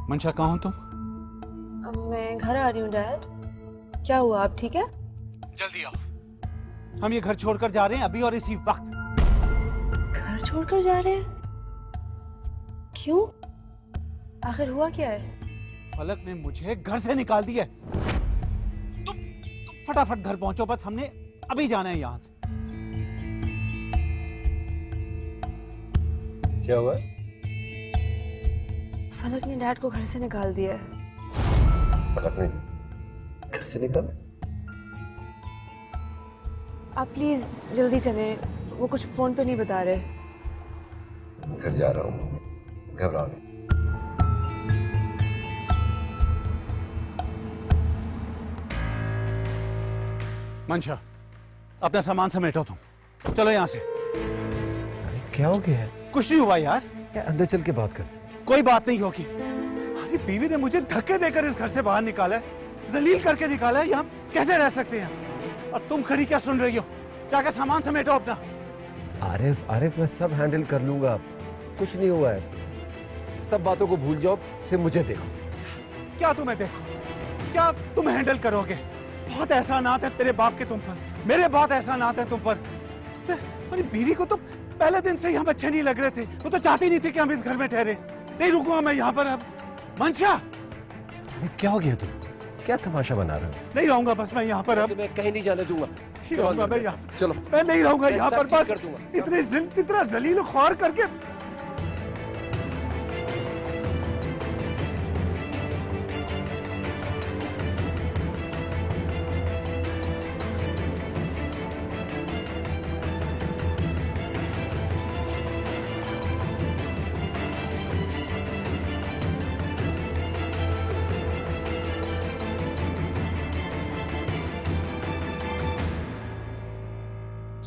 मंशा कहाँ हो तुम? मैं घर आ रही हूँ डैड। क्या हुआ, आप ठीक है? जल्दी आओ, हम ये घर छोड़कर जा रहे हैं अभी और इसी वक्त। घर छोड़कर जा रहे हैं? क्यों? आखिर हुआ क्या है? फलक ने मुझे घर से निकाल दिया। तुम फटाफट घर पहुंचो, बस हमने अभी जाना है यहाँ से। क्या हुआ? फलक ने डैड को घर से निकाल दिया है। फलक ने घर से निकाल? आप प्लीज जल्दी चलें, वो कुछ फोन पे नहीं बता रहे। घर जा रहा हूँ, घबरा नहीं। मंशा, अपना सामान समेटो तुम, चलो यहाँ से। अरे क्या हो गया है? कुछ नहीं हुआ यार। क्या अंदर चल के बात कर। कोई बात नहीं होगी। अरे बीवी ने मुझे धक्के देकर इस घर से बाहर निकाला है, जलील करके निकाला है। यहाँ कैसे रह सकते हैं? और तुम खड़ी क्या सुन रही हो? जाकर सामान समेटो अपना। आरिफ मैं सब हैंडल कर लूंगा, कुछ नहीं हुआ है। सब बातों को भूल जाओ, सिर्फ मुझे देखो। क्या तुम्हें देखो? क्या तुम हैंडल करोगे? बहुत एहसानात है तेरे बाप के तुम पर, मेरे बहुत एहसानात है तुम पर। मेरी बीवी को तो पहले दिन से यहाँ अच्छे नहीं लग रहे थे। वो तो चाहती नहीं थी कि हम इस घर में ठहरे। नहीं रुकूंगा मैं यहाँ पर अब। मंशा, क्या हो गया तुम? क्या तमाशा बना रहे हो? नहीं रहूंगा बस मैं यहाँ पर अब। मैं कहीं नहीं जाने दूंगा। नहीं रहूंगा मैं यहाँ। चलो, मैं नहीं रहूंगा यहाँ पर बस। कर दूंगा। इतना जलील ख्वार करके।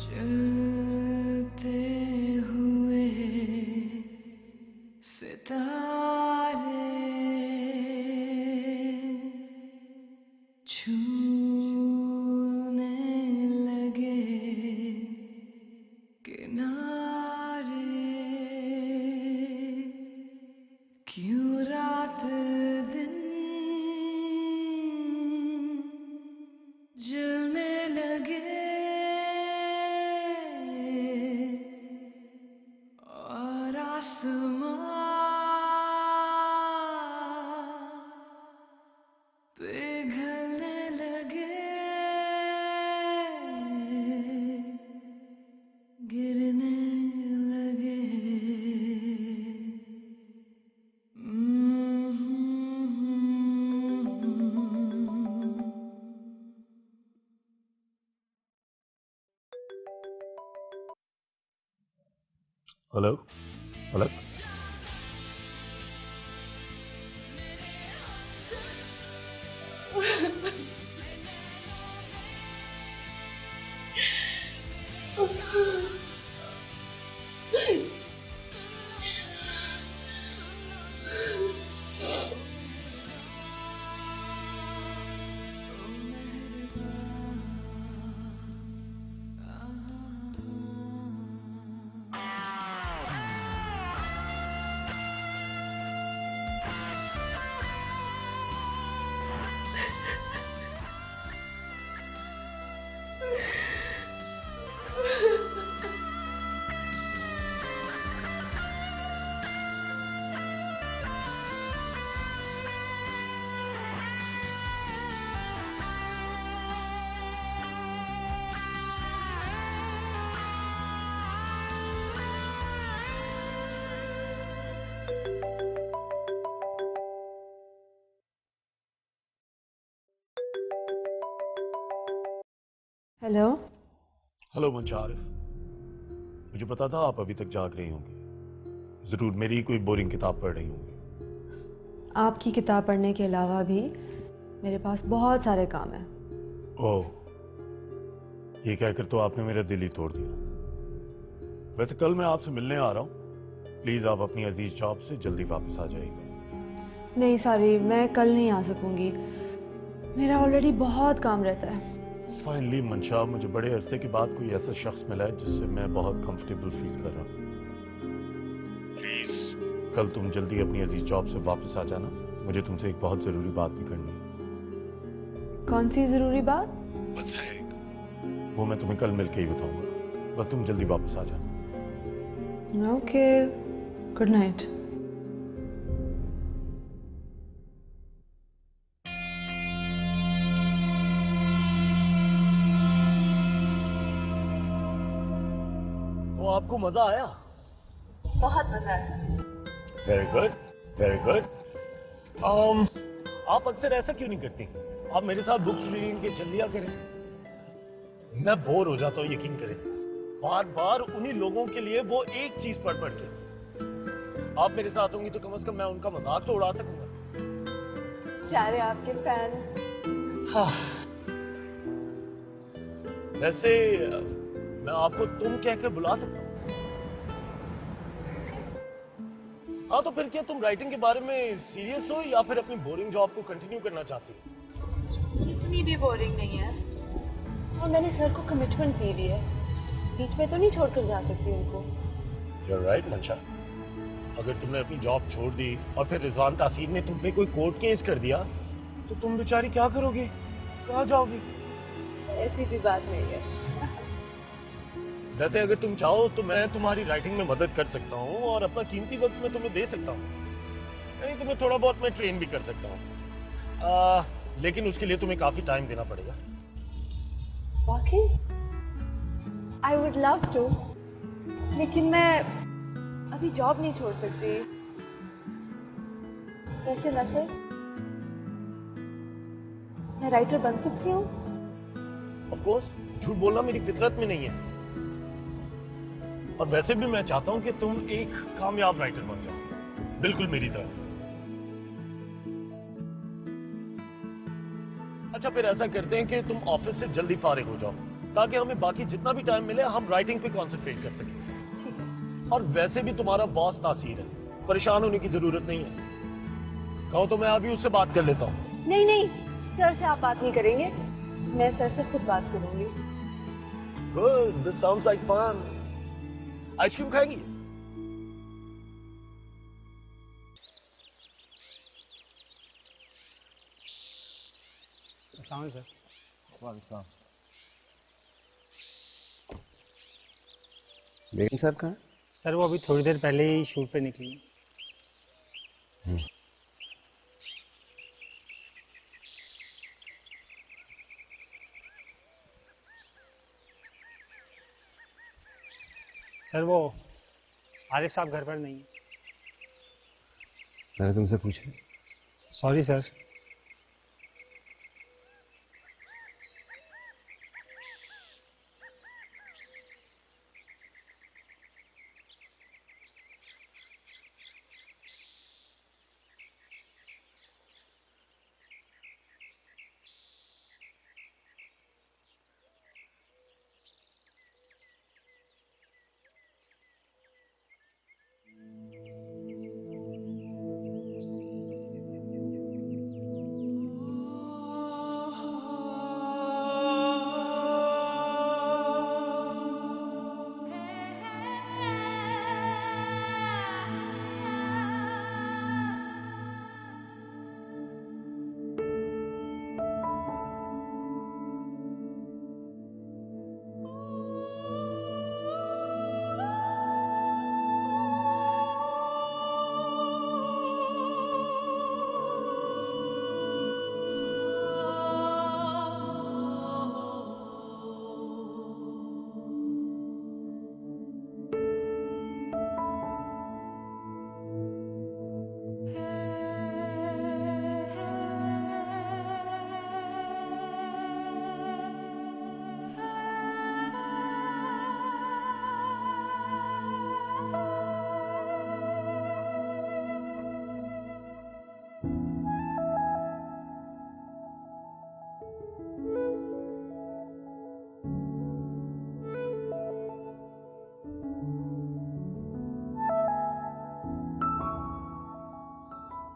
चलते हुए सितारे छूने लगे किनारे, क्यों रात दिन जलने लगे और आसमां पिघलने लगे, गिरने लगे। हेलो फलक, हेलो। हेलो मंशा आरिफ, मुझे पता था आप अभी तक जाग रही होंगी। जरूर मेरी कोई बोरिंग किताब पढ़ रही होंगी। आपकी किताब पढ़ने के अलावा भी मेरे पास बहुत सारे काम हैं। ओह, ये कहकर तो आपने मेरा दिल ही तोड़ दिया। वैसे कल मैं आपसे मिलने आ रहा हूँ, प्लीज आप अपनी अजीज जॉब से जल्दी वापस आ जाइएगा। नहीं सॉरी, मैं कल नहीं आ सकूंगी, मेरा ऑलरेडी बहुत काम रहता है। फाइनली मंशा, मुझे बड़े अरसे के बाद कोई ऐसा शख्स मिला है जिससे मैं बहुत कंफर्टेबल फील कर रहा हूँ। प्लीज कल तुम जल्दी अपनी अजीज जॉब से वापस आ जाना। मुझे तुमसे एक बहुत जरूरी बात भी करनी है। कौन सी जरूरी बात? बस है एक, वो मैं तुम्हें कल मिलके ही बताऊंगा। बस तुम जल्दी वापस आ जाना। Okay, good night. तो आपको मजा आया? बहुत मजा आया। Very good, very good. आप अक्सर ऐसा क्यों नहीं करती? आप मेरे साथ बुक्स रीडिंग के चल लिया करें। मैं बोर हो जाता हूँ, यकीन करें। बार बार उन्हीं लोगों के लिए वो एक चीज पढ़ पढ़ के। आप मेरे साथ होंगी तो कम से कम मैं उनका मजाक तो उड़ा सकूंगा। चारे आपके फैन। हाँ। वैसे मैं आपको तुम कहकर बुला सकता हूँ। हाँ, तो फिर क्या तुम राइटिंग के बारे में सीरियस हो या फिर अपनी बोरिंग जॉब को कंटिन्यू करना चाहती हो? इतनी भी बोरिंग नहीं है, और मैंने सर को कमिटमेंट दी हुई है, बीच में तो नहीं छोड़कर जा सकती उनको। You're right, मंशा। अगर तुमने अपनी जॉब छोड़ दी और फिर रिजवान तासीर ने तुम पे कोई कोर्ट केस कर दिया तो तुम बेचारी क्या करोगी? कहाँ जाओगी? ऐसी भी बात नहीं है। वैसे अगर तुम चाहो तो मैं तुम्हारी राइटिंग में मदद कर सकता हूँ और अपना कीमती वक्त मैं तुम्हें दे सकता हूँ। नहीं, तुम्हें थोड़ा बहुत मैं ट्रेन भी कर सकता हूँ, लेकिन उसके लिए तुम्हें काफी टाइम देना पड़ेगा। वाकई? I would love to, लेकिन मैं अभी जॉब नहीं छोड़ सकती। वैसे नसर, मैं राइटर बन सकती हूँ? Of course, झूठ बोलना मेरी फितरत में नहीं है। और वैसे भी मैं चाहता हूँ कि तुम एक कामयाब राइटर बन जाओ, बिल्कुल मेरी तरह। अच्छा, फिर ऐसा करते हैं कि तुम ऑफिस से जल्दी फारिग हो जाओ ताकि हमें बाकी जितना भी टाइम मिले हम राइटिंग पे कंसंट्रेट कर सकें। ठीक है। और वैसे भी तुम्हारा बॉस तासीर है, परेशान होने की जरूरत नहीं है। कहो तो मैं अभी उससे बात कर लेता हूँ। नहीं नहीं, सर से आप बात नहीं करेंगे, मैं सर से खुद बात करूंगी। Good, this sounds like fun. Ice cream खाएंगी? अस्सलाम सर। वालेकुम। बेगम साहब कहाँ? सर वो अभी थोड़ी देर पहले ही शूट पे निकली। सर वो आरिफ साहब घर पर नहीं है। मैंने तुमसे पूछा। Sorry sir.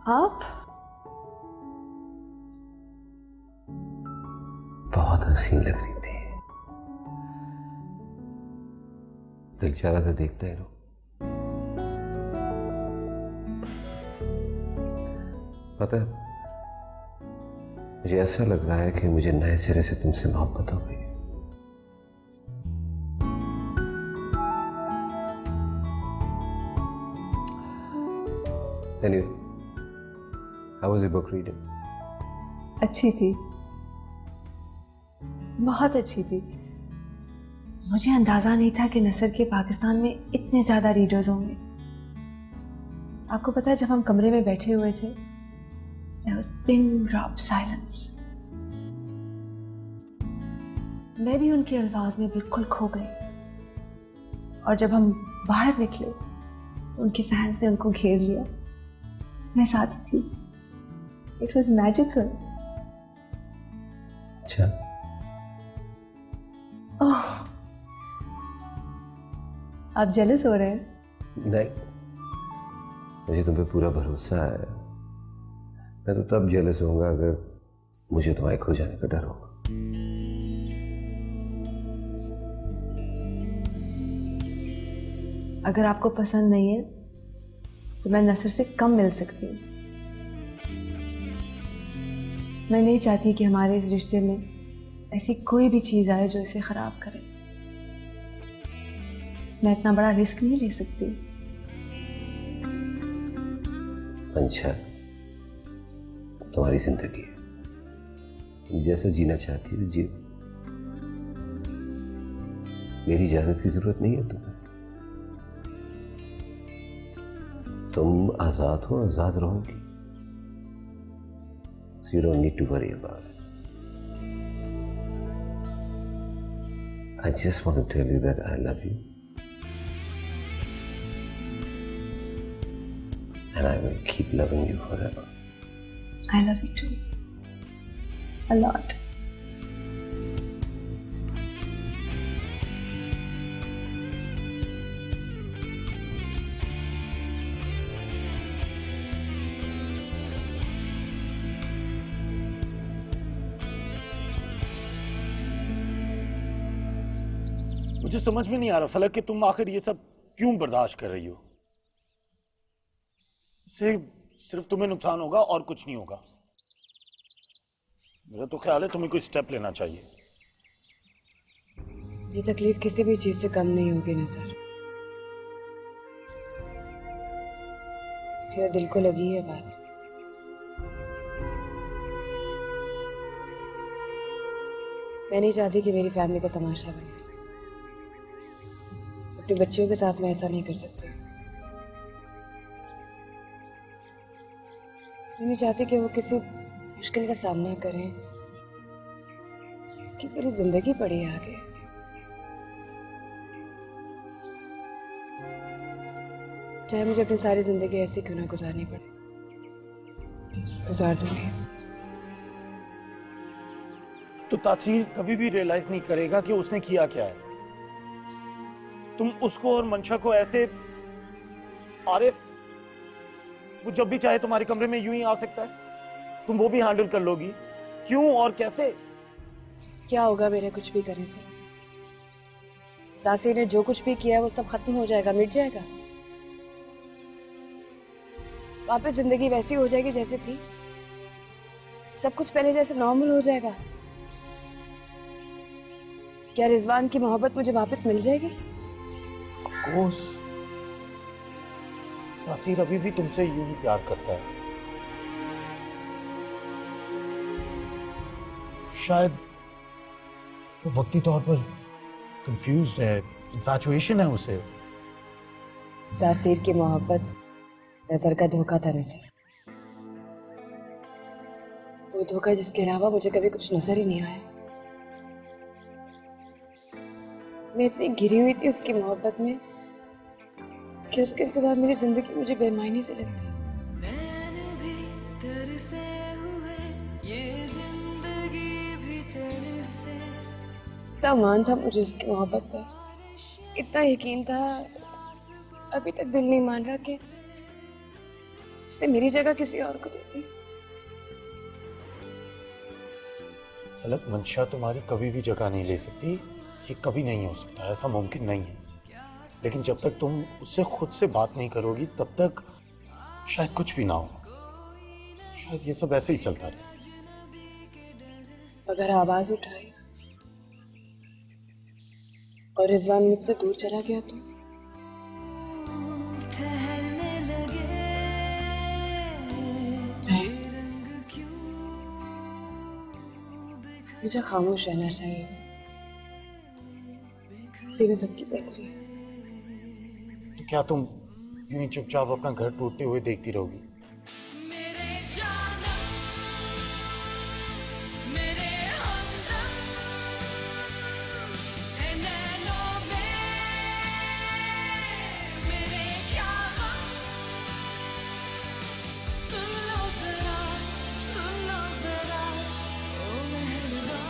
आप? बहुत हसीन लग रही थी। दिल चाह रहा था देखते ही रहो। पता है, मुझे ऐसा लग रहा है कि मुझे नए सिरे से तुमसे मोहब्बत हो गई। Anyway, how was your book reading? अच्छी थी, बहुत अच्छी थी। मुझे अंदाजा नहीं था कि नसर के पाकिस्तान में इतने ज्यादा रीडर्स होंगे। आपको पता है, जब हम कमरे में बैठे हुए थे, there was pin drop silence. मैं भी उनके अल्फाज में बिल्कुल खो गई। और जब हम बाहर निकले, उनके फैंस ने उनको घेर लिया। मैं साथ थी। It was magical. अच्छा, ओह, आप जेलस हो रहे हैं? नहीं, मुझे तुम पे पूरा भरोसा है। मैं तो तब जेलस होऊंगा अगर मुझे तुम्हारे खो जाने का डर होगा। अगर आपको पसंद नहीं है तो मैं नसर से कम मिल सकती हूँ। मैं नहीं चाहती कि हमारे इस रिश्ते में ऐसी कोई भी चीज आए जो इसे खराब करे। मैं इतना बड़ा रिस्क नहीं ले सकती। अच्छा, तुम्हारी जिंदगी है, तुम जैसा जीना चाहती हो जियो। मेरी इजाजत की जरूरत नहीं है तुम्हें। तुम आजाद हो, आजाद रहोगी। So you don't need to worry about it. I just want to tell you that I love you. And I will keep loving you forever. I love you too. A lot. मुझे समझ में नहीं आ रहा फलक कि तुम आखिर ये सब क्यों बर्दाश्त कर रही हो। इससे सिर्फ तुम्हें नुकसान होगा और कुछ नहीं होगा। मेरा तो ख्याल है तुम्हें कोई स्टेप लेना चाहिए। ये तकलीफ किसी भी चीज से कम नहीं होगी नजर। मेरे दिल को लगी है बात। मैं नहीं चाहती कि मेरी फैमिली का तमाशा बने। अपने बच्चों के साथ मैं ऐसा नहीं कर सकती। मैं नहीं चाहती कि वो किसी मुश्किल का सामना करें, कि मेरी जिंदगी पड़ी है आगे। चाहे मुझे अपनी सारी जिंदगी ऐसी क्यों ना गुजारनी पड़े, गुजार दूंगी। तो तासीर कभी भी रियलाइज नहीं करेगा कि उसने किया क्या है। तुम उसको और मंशा को ऐसे, आरिफ वो जब भी चाहे तुम्हारे कमरे में यूं ही आ सकता है, तुम वो भी हैंडल कर लोगी। क्यों और कैसे? क्या होगा मेरे कुछ भी करने से? तासीर ने जो कुछ भी किया वो सब खत्म हो जाएगा, मिट जाएगा। वापस जिंदगी वैसी हो जाएगी जैसे थी। सब कुछ पहले जैसे नॉर्मल हो जाएगा। क्या रिजवान की मोहब्बत मुझे वापस मिल जाएगी? कोर्स तासीर अभी भी तुमसे यूं ही प्यार करता है। शायद वो वक्ती तौर पर कंफ्यूज्ड है, इन्फैचुएशन है उसे। तासीर की मोहब्बत नजर का धोखा था नजर। वो धोखा जिसके अलावा मुझे कभी कुछ नजर ही नहीं आया। मैं इतनी घिरी हुई थी उसकी मोहब्बत में कि उसके सिवा मेरी जिंदगी मुझे बेमायने से लगती। मैंने भी तरसे हुए ये जिंदगी भी तरसे। इतना मान था मुझे उसकी मोहब्बत पर, इतना यकीन था। अभी तक दिल नहीं मान रहा कि उसे मेरी जगह किसी और को देती। फलक, मंशा तुम्हारी कभी भी जगह नहीं ले सकती। ये कभी नहीं हो सकता, ऐसा मुमकिन नहीं है। लेकिन जब तक तुम उससे खुद से बात नहीं करोगी तब तक शायद कुछ भी ना हो। ये सब ऐसे ही चलता रहा। अगर आवाज उठाई और रिजवान मुझसे दूर चला गया तो ठहरने लगे ये रंग क्यों मुझे खामोश रहना चाहिए, इसी में सबकी बेहतरी है। तो क्या तुम यूं ही चुपचाप अपना घर टूटते हुए देखती रहोगी? मेरे जानम मेरे हमदम है नैनों में मेरे क्या गम। सुन लो जरा ओ मेहरबान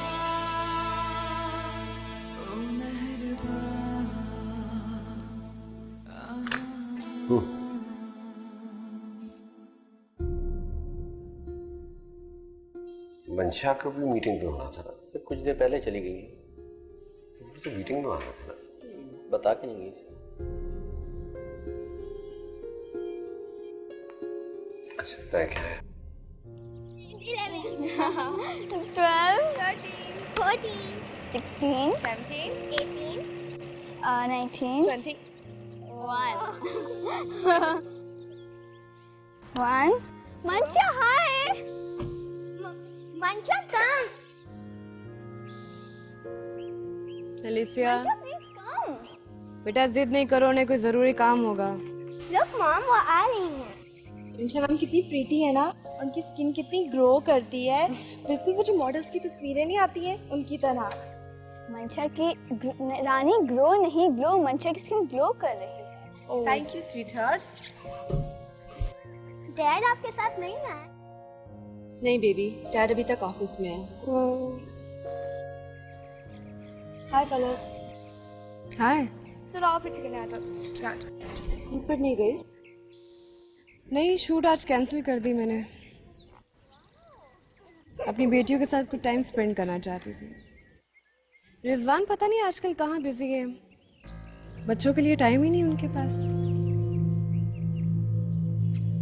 मंशा को भी मीटिंग पे होना था ना? तो कुछ देर पहले चली गई है। तो मीटिंग में आना था ना? बता के नहीं गई। अच्छा तय क्या है? 12, 13, 14, 16, 17, 18, 19, 20, 1. Mancha, hi! Mancha, come! Alicia, Mancha, please come! बेटा जिद नहीं करो, उन्हें कोई जरूरी काम होगा। Look, Mom, वो आ रही हैं। मंशा मैम कितनी प्रीटी है ना, उनकी स्किन कितनी ग्लो करती है, बिल्कुल वो जो मॉडल्स की तस्वीरें नहीं आती हैं उनकी तरह। मंचा की रानी ग्लो नहीं ग्लो, मंचा की स्किन ग्लो कर रही है। Thank you sweetheart. डैड आपके साथ नहीं है? नहीं बेबी, डैड अभी तक ऑफिस में है। हाय पलक। हाय। चलो आओ फिर से करने आ जाओ। ऊपर नहीं गई? नहीं, शूट आज कैंसिल कर दी मैंने। अपनी बेटियों के साथ कुछ टाइम स्पेंड करना चाहती थी। रिजवान पता नहीं आजकल कहाँ बिजी है, बच्चों के लिए टाइम ही नहीं उनके पास।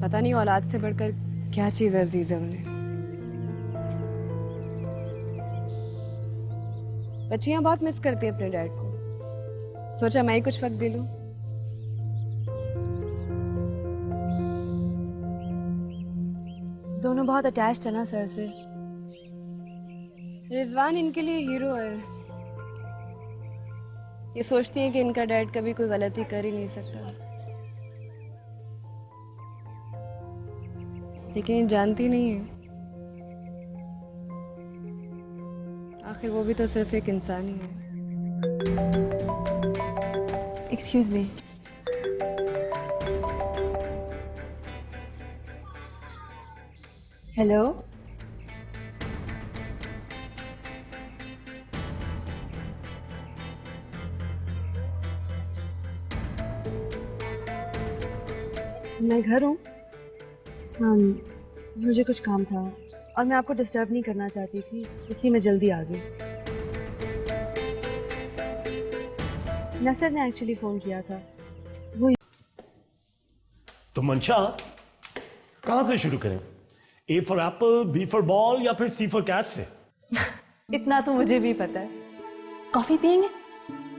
पता नहीं औलाद से बढ़कर क्या चीज अजीज है उन्हें। बच्चियां बहुत मिस करती है अपने डैड को। सोचा मैं ही कुछ वक्त दे लूं। दोनों बहुत अटैच्ड है ना सर से। रिजवान इनके लिए हीरो है। ये सोचती है कि इनका डैड कभी कोई गलती कर ही नहीं सकता, लेकिन ये जानती नहीं है आखिर वो भी तो सिर्फ एक इंसान ही है। Excuse me. हेलो, मैं घर हूँ। मुझे कुछ काम था और मैं आपको डिस्टर्ब नहीं करना चाहती थी, इसलिए मैं जल्दी आ गई। नसर ने एक्चुअली फ़ोन किया था। तो मंशा कहाँ से शुरू करें? A for Apple, B for ball या फिर C फॉर कैट से? इतना तो मुझे भी पता है। कॉफ़ी पियेंगे?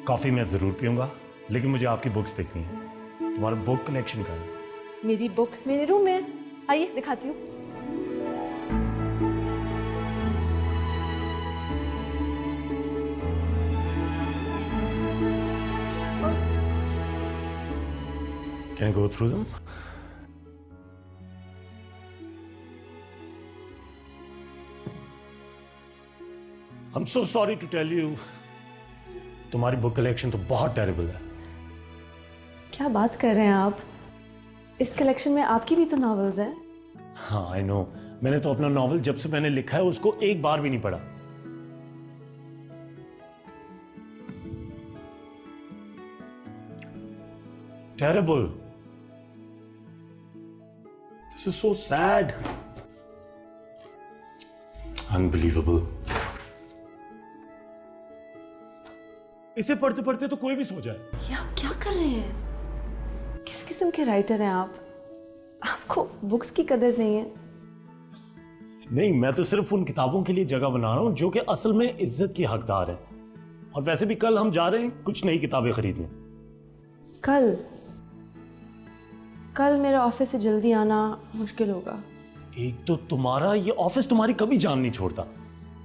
कॉफी मैं जरूर पीऊंगा, लेकिन मुझे आपकी बुक्स देखनी है। तुम्हारा बुक कलेक्शन का है? मेरी बुक्स मेरे रूम में है, आइए दिखाती हूँ। Can I go through them? I'm so sorry to tell you, तुम्हारी बुक कलेक्शन तो बहुत टेरिबल है। क्या बात कर रहे हैं आप? इस कलेक्शन में आपकी भी तो नॉवेल्स हैं। हाँ आई नो, मैंने तो अपना नॉवल जब से मैंने लिखा है उसको एक बार भी नहीं पढ़ा। Terrible. This is so sad. Unbelievable. इसे पढ़ते पढ़ते तो कोई भी सो जाए। ये आप क्या कर रहे हैं? किस किस्म के राइटर हैं आप? आपको बुक्स की कदर नहीं है। नहीं, मैं तो सिर्फ उन किताबों के लिए जगह बना रहा हूं जो कि असल में इज्जत की हकदार है। और वैसे भी कल हम जा रहे हैं कुछ नई किताबें खरीदने। कल मेरा ऑफिस से जल्दी आना मुश्किल होगा। एक तो तुम्हारा ये ऑफिस तुम्हारी कभी जान नहीं छोड़ता।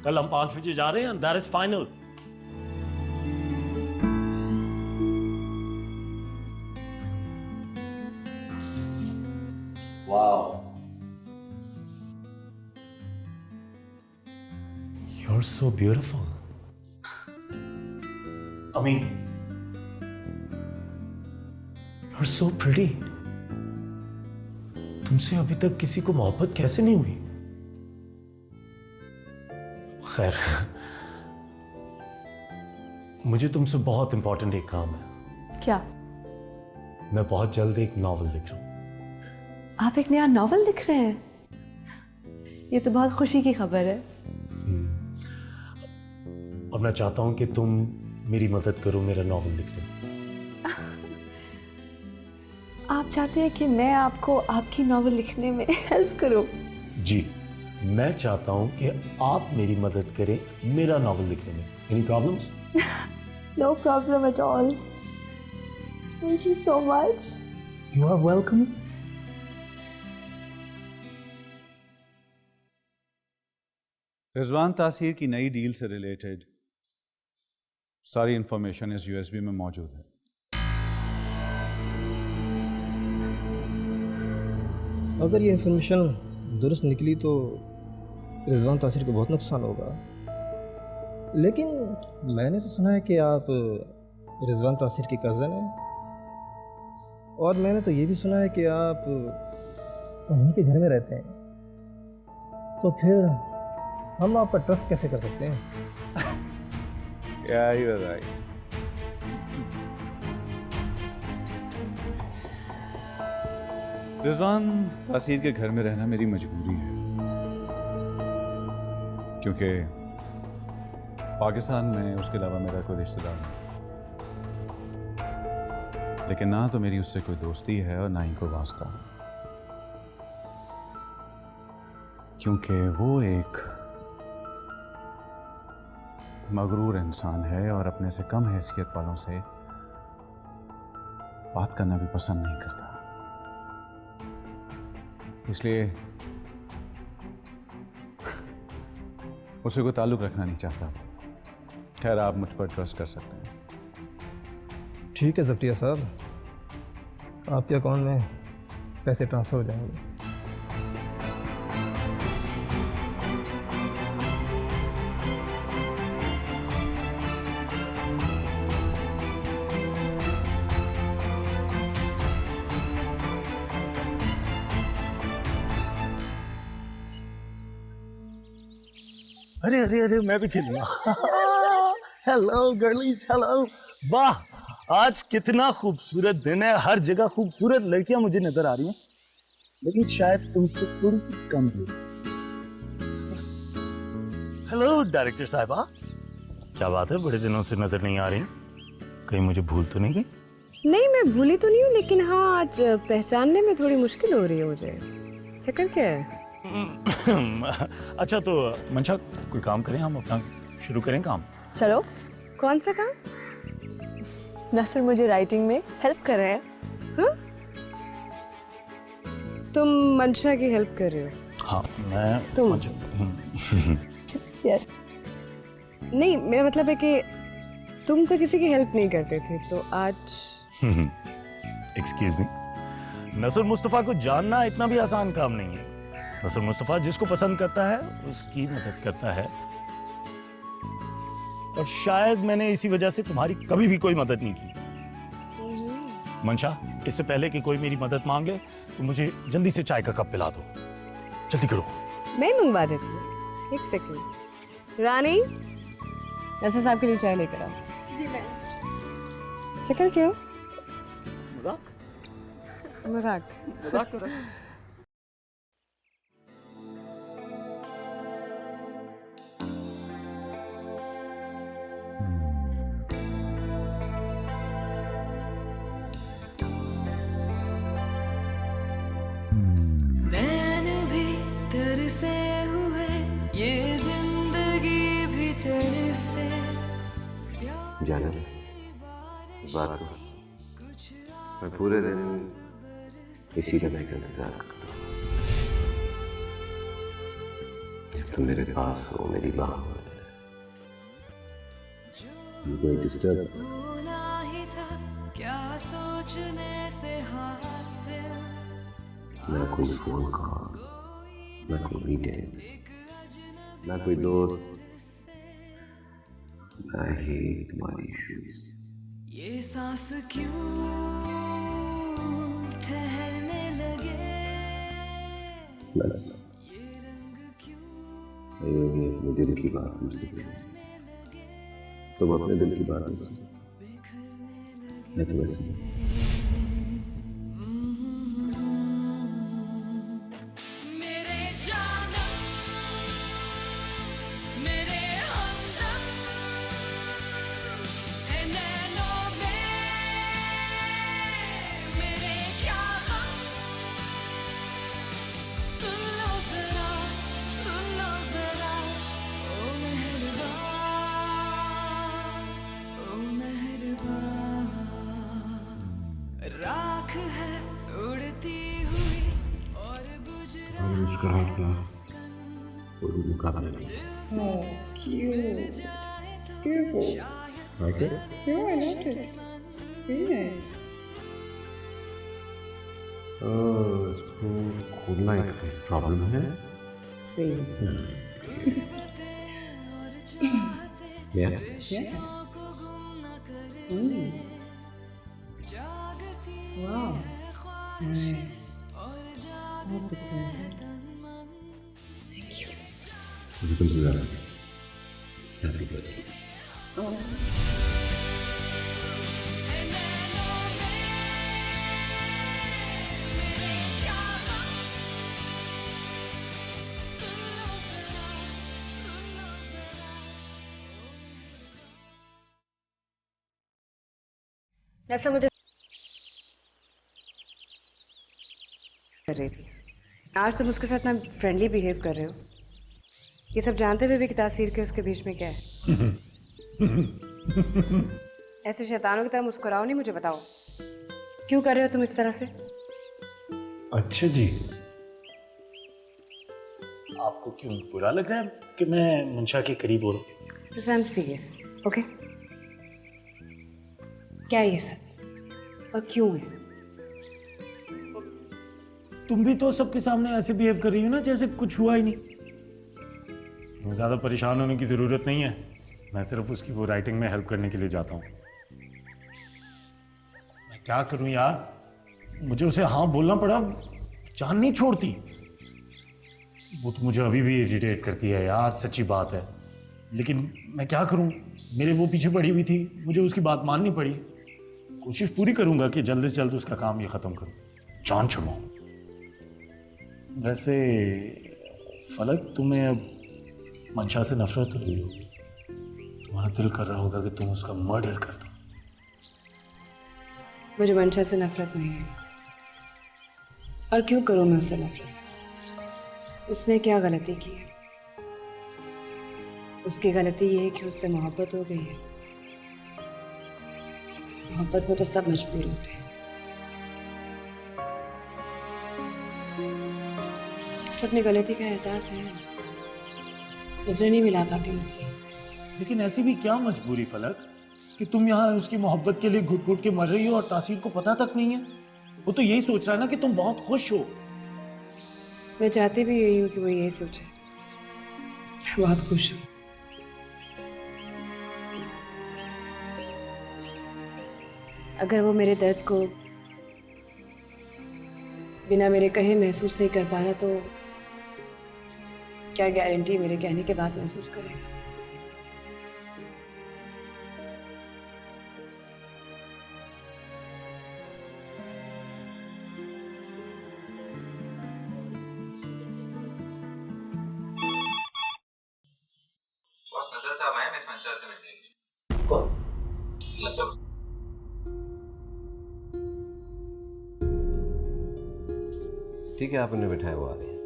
कल हम 5 बजे जा रहे हैं, that is final. Wow, you're so beautiful. I mean, you're so pretty. तुमसे अभी तक किसी को मोहब्बत कैसे नहीं हुई? खैर, मुझे तुमसे बहुत इंपॉर्टेंट एक काम है। क्या? मैं बहुत जल्द एक नॉवल लिख रहा हूं। आप एक नया नॉवल लिख रहे हैं? ये तो बहुत खुशी की खबर है। और मैं चाहता हूं कि तुम मेरी मदद करो मेरा नॉवल लिखने में। आप चाहते हैं कि मैं आपको आपकी नॉवल लिखने में हेल्प करूं? जी, मैं चाहता हूं कि आप मेरी मदद करें मेरा नॉवल लिखने में। Any problems? No problem at all. Thank you so much. You are welcome. Rizwan Taseer की नई डील से रिलेटेड सारी इंफॉर्मेशन इस यूएसबी में मौजूद है। अगर ये इन्फॉर्मेशन दुरुस्त निकली तो रिजवान तासीर को बहुत नुकसान होगा। लेकिन मैंने तो सुना है कि आप रिजवान तासीर की कज़न हैं, और मैंने तो ये भी सुना है कि आप उन्हीं के घर में रहते हैं। तो फिर हम आप पर ट्रस्ट कैसे कर सकते हैं? क्या ही बताइए। रिजवान तासीर के घर में रहना मेरी मजबूरी है, क्योंकि पाकिस्तान में उसके अलावा मेरा कोई रिश्तेदार नहीं। लेकिन ना तो मेरी उससे कोई दोस्ती है और ना ही कोई वास्ता, क्योंकि वो एक मगरूर इंसान है और अपने से कम हैसियत वालों से बात करना भी पसंद नहीं करता। इसलिए उससे कोई ताल्लुक रखना नहीं चाहता। खैर, आप मुझ पर ट्रस्ट कर सकते हैं। ठीक है ज़फ़रिया साहब, आपके अकाउंट में पैसे ट्रांसफ़र हो जाएंगे। अरे अरे अरे, मैं भी खेलूंगा। Hello girlies, hello. वाह, आज कितना खूबसूरत दिन है। हर जगह खूबसूरत लड़कियां मुझे नजर आ रही हैं, लेकिन शायद तुमसे थोड़ी सी कम है। हेलो डायरेक्टर साहिबा, क्या बात है, बड़े दिनों से नजर नहीं आ रही? कहीं मुझे भूल तो नहीं गई? नहीं, मैं भूली तो नहीं हूँ, लेकिन हाँ, आज पहचानने में थोड़ी मुश्किल हो रही है मुझे। चक्कर क्या है? अच्छा, तो मंशा, कोई काम करें, हम अपना शुरू करें काम। चलो। कौन सा काम? नसर मुझे राइटिंग में हेल्प कर रहे हैं। हाँ? तुम मंशा की हेल्प कर रहे हो? हाँ, मैं तुम? यस। नहीं, मेरा मतलब है कि तुम तो किसी की हेल्प नहीं करते थे, तो आज। एक्सक्यूज मी, नसर मुस्तफा को जानना इतना भी आसान काम नहीं है। नसर मुस्तफा जिसको पसंद करता है उसकी मदद करता है, और शायद मैंने इसी वजह से तुम्हारी कभी भी कोई मदद नहीं की। मंशा, इससे पहले कि कोई मेरी मदद मांग ले, तो मुझे जल्दी से चाय का कप पिला दो। जल्दी करो। मैं मंगवा देती हूँ। एक सेकंड। रानी, नसर साहब के लिए चाय लेकर आओ। जी मैम। चक्कर क्यों? मजाक मजाक कर रहा है। नैन भी तरसे हुए जाना है बात को। मैं पूरे दिन इसी समय का इंतजार करता हूँ जब तुम मेरे पास हो, मेरी बाह में। कोई डिस्टर्ब क्या सोचने से हासिल ना कोई फोन कॉल, ना कोई मीटिंग, ना कोई दोस्त, ना ही तुम्हारी इश्यूज। ये सांस क्यों ठहरने लगे बस अयोगी अपने दिल की बात मुझसे कहे, तुम अपने दिल की बात मुझसे। मैं तो वैसे ही। मेरे जानम मेरे हमदम है नैनों में मेरे क्या गम। सुन लो जरा ओ मेहरबान राख है उड़ती हुई और बुझ रहा मुस्कुराहट का कोई मुकाबला नहीं। Oh, cute. It's beautiful. Like it? Yeah, I loved it. Very nice. इसको खोलना एक प्रॉब्लम है। Sweet. Yeah. Yeah. Mm. Wow. Nice. बहुत अच्छा है. Thank you. मुझे तुमसे ज़्यादा हैप्पी बर्थडे। ऐसा मुझे कर रही थी। आज तुम उसके साथ ना फ्रेंडली बिहेव कर रहे हो, ये सब जानते हुए भी कि तासीर के उसके बीच में क्या है। ऐसे शैतानों की तरह मुस्कुराओ नहीं, मुझे बताओ क्यों कर रहे हो तुम इस तरह से। अच्छा जी, आपको क्यों बुरा लग रहा है कि मैं मुंशा के करीब हो रहा हूँ? I am serious, okay? क्या है ये सब और क्यों है? तुम भी तो सबके सामने ऐसे बिहेव कर रही हो ना जैसे कुछ हुआ ही नहीं। ज़्यादा परेशान होने की ज़रूरत नहीं है, मैं सिर्फ उसकी वो राइटिंग में हेल्प करने के लिए जाता हूँ। मैं क्या करूँ यार, मुझे उसे हाँ बोलना पड़ा, जान नहीं छोड़ती। वो तो मुझे अभी भी इरिटेट करती है यार, सच्ची बात है। लेकिन मैं क्या करूँ, मेरे वो पीछे पड़ी हुई थी, मुझे उसकी बात माननी पड़ी। कोशिश पूरी करूँगा कि जल्द से जल्द उसका काम ये ख़त्म करूँ, जान छुड़ाऊँ। वैसे फलक, तुम्हें अब मंशा से नफरत हो रही होगी, तुम्हारा दिल कर रहा होगा कि तुम उसका मर्डर कर दो। मुझे मंशा से नफरत नहीं है, और क्यों करूँ मैं उससे नफरत? उसने क्या गलती की है? उसकी गलती ये है कि उससे मोहब्बत हो गई है। मोहब्बत में तो सब मजबूर होते हैं। अपनी गलती का एहसास है, नजर नहीं मिला पाती मुझसे। लेकिन ऐसी भी क्या मजबूरी फलक कि तुम यहाँ उसकी मोहब्बत के लिए घुट घुट के मर रही हो और तासीर को पता तक नहीं है। वो तो यही सोच रहा है ना कि तुम बहुत खुश हो। मैं चाहती भी यही हूँ कि वो यही सोचे। मैं बहुत खुश हूँ। अगर वो मेरे दर्द को बिना मेरे कहे महसूस नहीं कर पा रहा, तो क्या गारंटी मेरे कहने के बाद महसूस करेगा? बॉस, नजर साहब आए, मिस मंशा से मिलेंगे। कौन? नजर। ठीक है, आप उन्हें बिठाए, वो आ रहे हैं।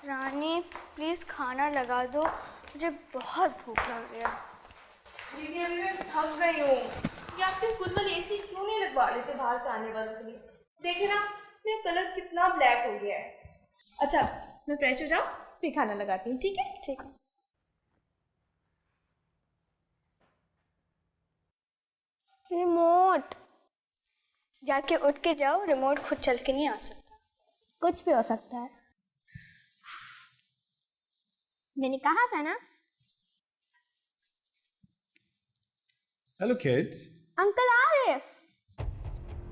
रानी प्लीज खाना लगा दो, मुझे बहुत भूख लग रही है। दीदी अभी मैं थक गई हूँ। ये आपके स्कूल वाले एसी क्यों नहीं लगवा लेते बाहर से आने वालों के लिए? देखिए ना मेरा कलर कितना ब्लैक हो गया है। अच्छा मैं फ्रेश हो जाऊँ फिर खाना लगाती हूँ, ठीक है? ठीक है। रिमोट, जाके उठ के जाओ, रिमोट खुद चल के नहीं आ सकता। कुछ भी हो सकता है। मैंने कहा था ना। Hello kids. अंकल आ रहे हैं।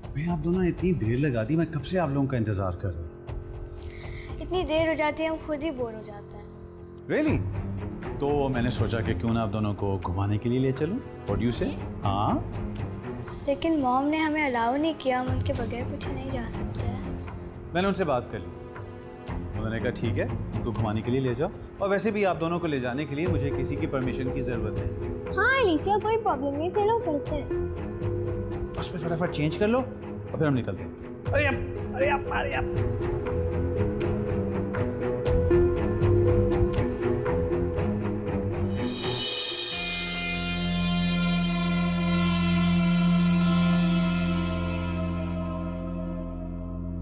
भाई आप दोनों इतनी देर लगा दी, मैं कब से आप लोगों का इंतजार कर रहा था। इतनी देर हो जाती है हम खुद ही बोर हो जाते हैं। रियली? तो मैंने सोचा कि क्यों ना आप दोनों को घुमाने के लिए ले चलूं। व्हाट डू यू से? हाँ, लेकिन मॉम ने हमें अलाउ नहीं किया, हम उनके बगैर पूछे नहीं जा सकते। मैंने उनसे बात कर ली, उन्होंने कहा ठीक है उनको घुमाने के लिए ले जाओ, और वैसे भी आप दोनों को ले जाने के लिए मुझे किसी की परमिशन की जरूरत है। हाँ एलिसिया, कोई प्रॉब्लम नहीं, चलो चलते हैं। बस पे फटाफट चेंज कर लो और फिर हम निकलते हैं। अरे अब, अरे अब, अरे अब।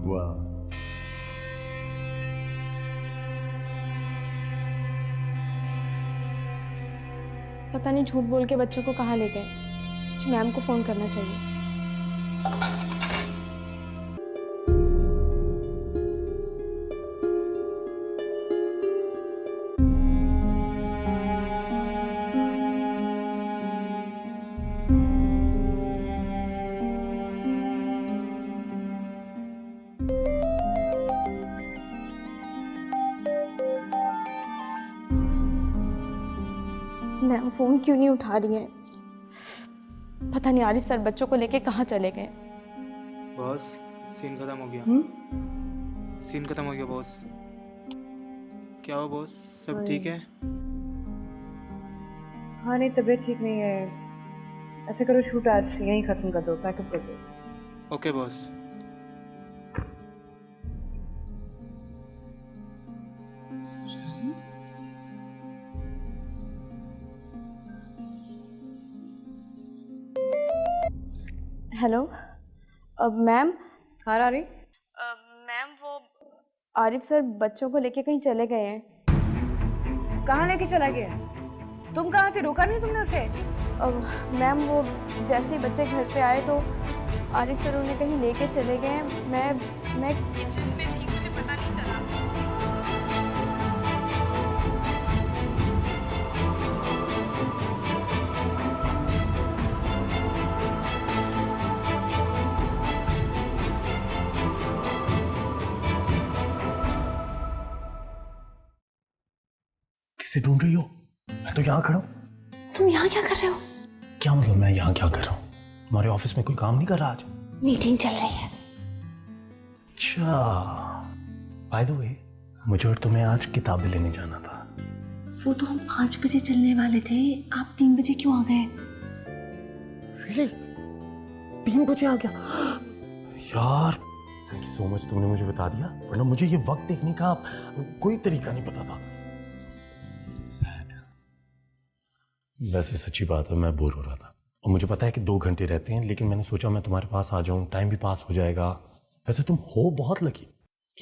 वाह, पता नहीं झूठ बोल के बच्चों को कहाँ ले गए। मुझे मैम को फ़ोन करना चाहिए। मैम फ़ोन क्यों नहीं उठा रही हैं? पता नहीं आरिफ सर बच्चों को लेके कहाँ चले गए। बॉस सीन खत्म हो गया। सीन खत्म हो गया बॉस। क्या हो बॉस, सब ठीक है? हाँ नहीं, तबीयत ठीक नहीं है। ऐसे करो शूट आज यहीं खत्म कर दो, पैकअप कर दो। Okay boss. Hello ma'am. हाँ रानी। मैम वो आरिफ सर बच्चों को लेके कहीं चले गए हैं। कहाँ लेके चला गया? तुम कहाँ थे? रोका नहीं तुमने उसे? मैम वो जैसे ही बच्चे घर पे आए तो आरिफ सर उन्हें कहीं लेके चले गए हैं। मैं किचन में थी, मुझे पता नहीं चला। किसे ढूंढ रही हो? मैं तो यहाँ खड़ा हूँ। तुम यहाँ क्या कर रहे हो? क्या मतलब मैं यहाँ क्या कर रहा हूँ? हमारे ऑफिस में कोई काम नहीं कर रहा आज? मीटिंग चल रही है। अच्छा, बाय द वे मुझे और तुम्हें आज किताबें लेने जाना था। वो तो हम 5 बजे चलने वाले थे, आप 3 बजे क्यों आ गए? Really? 3 बजे आ गया? यार थैंक यू सो मच, तुमने मुझे बता दिया, वरना मुझे ये वक्त देखने का कोई तरीका नहीं पता था। वैसे सच्ची बात है, मैं बोर हो रहा था और मुझे पता है कि 2 घंटे रहते हैं, लेकिन मैंने सोचा मैं तुम्हारे पास आ जाऊं, टाइम भी पास हो जाएगा। वैसे तुम हो बहुत लकी।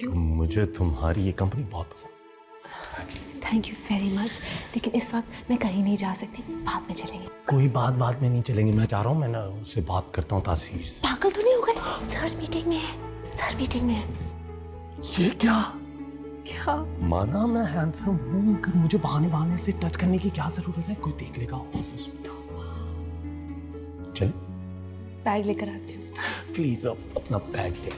मुझे तुम्हारी ये कंपनी बहुत पसंद। थैंक यू वेरी मच, लेकिन इस वक्त मैं कहीं नहीं जा सकती, बाद में चलेंगे। कोई बात में नहीं चलेंगे, मैं चाह रहा हूँ, मैं ना उससे बात करता हूँ तासीर से। पागल तो नहीं हो गए? सर मीटिंग में है, सर मीटिंग में है। ये क्या? क्या? माना मैं हैंडसम हूँ, कर मुझे बहाने से टच करने की क्या जरूरत है? कोई देख लेगा ऑफिस में तो। चल बैग लेकर आती हूँ। प्लीज अब अपना बैग ले।